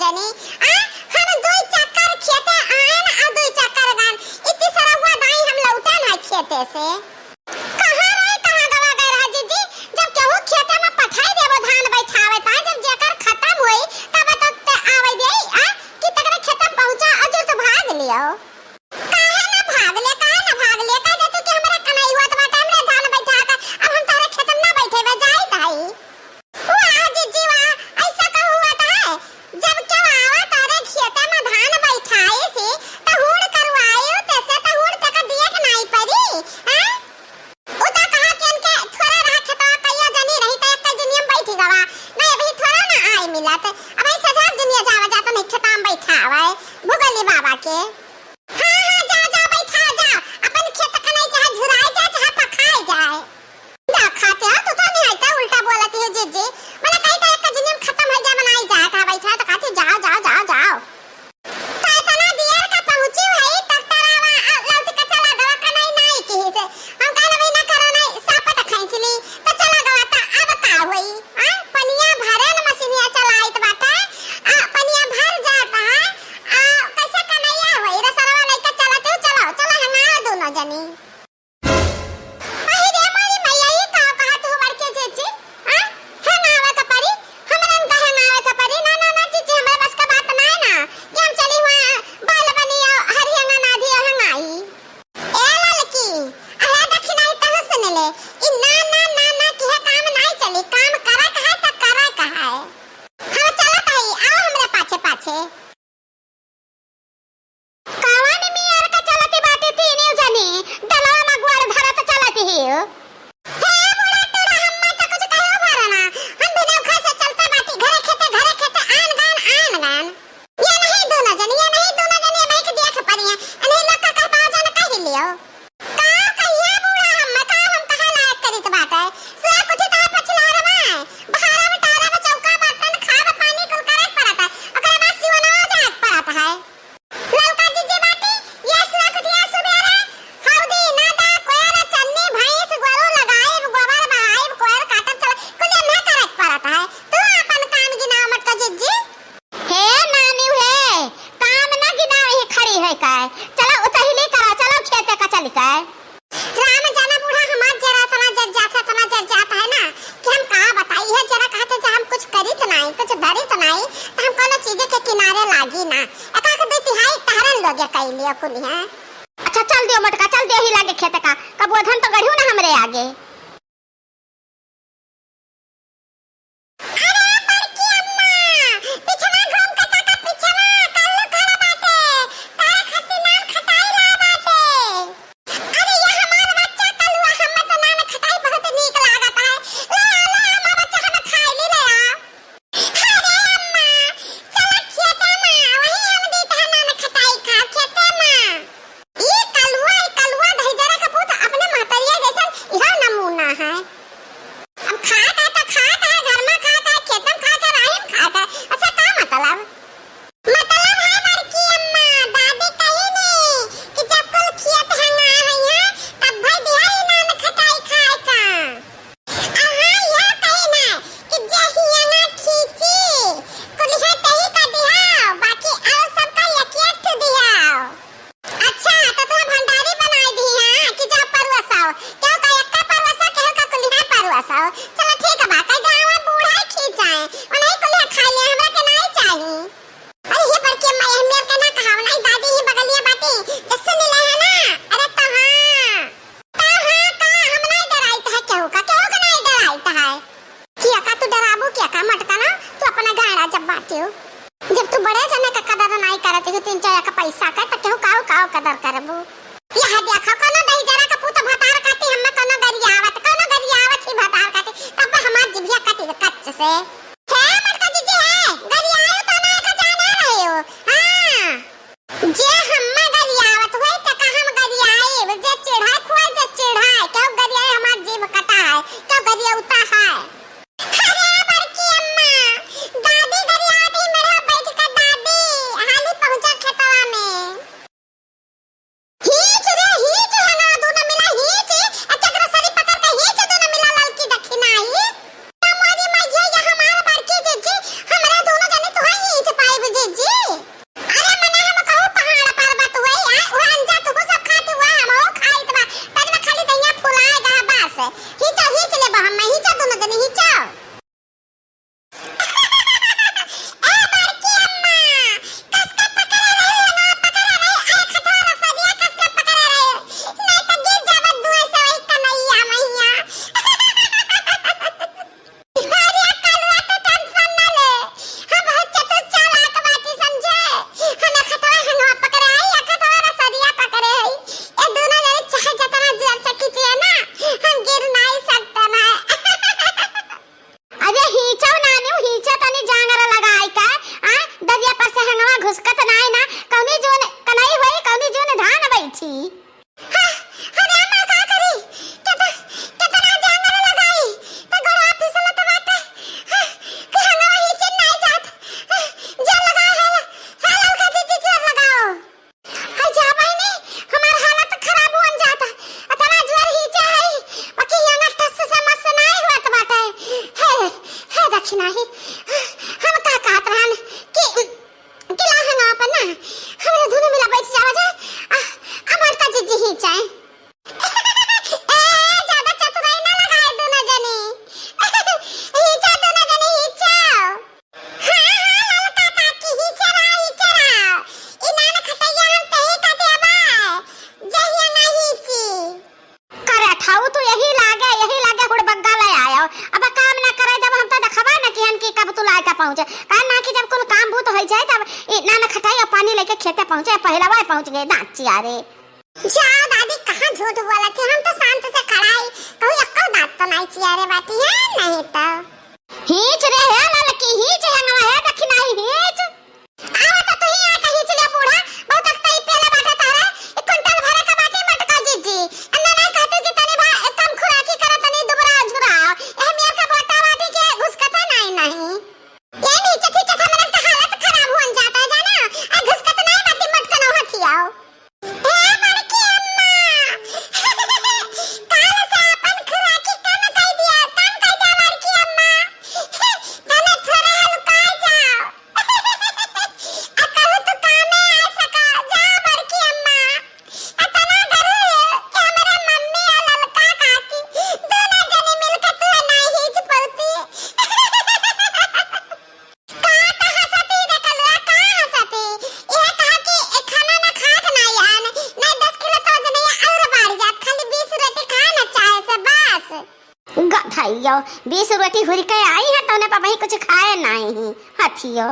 जनी हम दो चक्कर खेते आन आ दो चक्कर गान इतनी सारा हुआ दाई हम लौटा ना खेते से कहां रहे कहां गवा गए राजी जी जब केहू खेते में पठाई देबो धान बैठावे ता जब जेकर खत्म होई तब तक आवे दे कि तकरे खेत पहुंचा अजो तो भाग लियो काहे ना भाग ले कह दे तू कि हमरा कनाई हुआ तो टाइम रे धान बैठा के अब हम तारे खेत में ना बैठे बे जाई ताई वाह जीजी वाह ऐसा का हुआ था जब क्यों आवा तारे खेत में धान बैठाए से त हुड़ करवायो तैसे त हुड़ तक देख नहीं पड़ी हैं उता कहा कि इनके थोड़ा रहा खेतवा कहिया जनी रही त एक जनिया बैठी गवा नहीं अभी थोड़ा ना आई मिलत अब ऐसा जा दुनिया जावा जाता नहीं खेत में बैठावे भुगली बाबा के हां जा बैठा जा अपन खेत का नहीं चाहे झुराए जा चाहे पकाए जाए खाते हो तो नहीं आइता उल्टा बोलती है जीजी मैंने कही था एक जनियम खत्म हो गया बनाई जाए था बैठा तो कहती जाओ तो इतना देर का पहुंची है तब तरावा लौट के चला गवा कनाई नहीं की से हम कहले भाई ना करो नहीं सापट खींच ली तो चला गवा था अब का होई पनिया भरे न मशीनिया चलाइत बाटे पनिया भर जाता है कैसे कन्हैया होई रसरवा लेके चलते हो चलो हंगा दोनों जनी अच्छा चल दियो मटका चल दियो ही लागे खेत का कब ओधन तो गढ़ियो ना हमरे आगे जब तू बड़े जने का कदर नहीं करते हो तीन चार का पैसा का तो केहू काऊ कदर करबू यह देखो कोनो दही जरा का पुत भतार काटी हम कोनो गरियावत ही भतार काटी तब हमार जिभिया काटी कच्च से है मरका जीजी है गरियायो तो ना का जाना रहे हो हां जे हम गरियावत होई त का हम गरियाए जे चिढ़ाई खोए जे चिढ़ाई क्यों गरियाए हमार जीभ कटा है क्यों गरिया उता है से हंगवा घुसकत नाय ना कौनी जोन कनाई होई कौनी जोन धान बैठी हां अरे अम्मा का करी कितना जंगल लगाई त गोड़ा फिसल त बाटे कि हंगवा ही चिन नहीं जात जे लगा है हाल का जी जोर लगाओ हाय जा बहनी हमार हालत खराब होन जाता अतना जोर ही चाहे बाकी यहां टस से मस नहीं होत बाटे है दक्षिणा ही हम का कहत रहन कि किला हंगा पर ना हमरा दोनों मिला बैठ जावा जाए अमरता जी ही चाहे ए ज्यादा चतुराई ना लगाए दोनों जने हिचा दोनों जने हिचा हां ललका काकी हिचरा इनान खटैया हम तही काते अबा जहिया नहीं ची करे ठाऊ तो यही लागे हुड़ बग्गा ले आयो अब काम ना करे जब हम तो देखबा ना कि हम की कब तू लायका पहुंचे कान ना कि जब कोनो काम भूत होई जाए तब इनान खटाई और पानी लेके खेते पहुंचे पहला बार पहुंच गए दांत यारे जा दादी कहां झूठ बोला थे हम तो शांत से खड़ाई कोई अक्कल बात तो नहीं चियारे बाती है नहीं तो हिच रे है ललकी हिच है ना है दक्षिणाई हिच आवा तो तू ही आ हिच ले बूढ़ा बहुत तक तई पहले बाटा तारा एक क्विंटल भरे का बाटी मटका जीजी अन्ना नहीं कहते कि तने भा कम खुराकी करे तने दुबरा झुरा ए मेर का बाटा बाटी के घुसकता नहीं ये नीचे खींचे था मेरा तो हालत खराब होन जाता है जाना आ घुसकत नहीं बाटी मटका न हथी आओ ए बड़की अम्मा काल से अपन खुराकी कम कर दिया बड़की अम्मा तने थोड़ा हल्का जाओ अकल तो कामे आ सका जा बड़की अम्मा अतना डर कैमरा मम्मी और ललका काकी दोनों जने मिलकर तू नहीं हिच पड़ती गधाइयो 20 रोटी हुरी के आई है तने पापा ही कुछ खाए नहीं हाथियो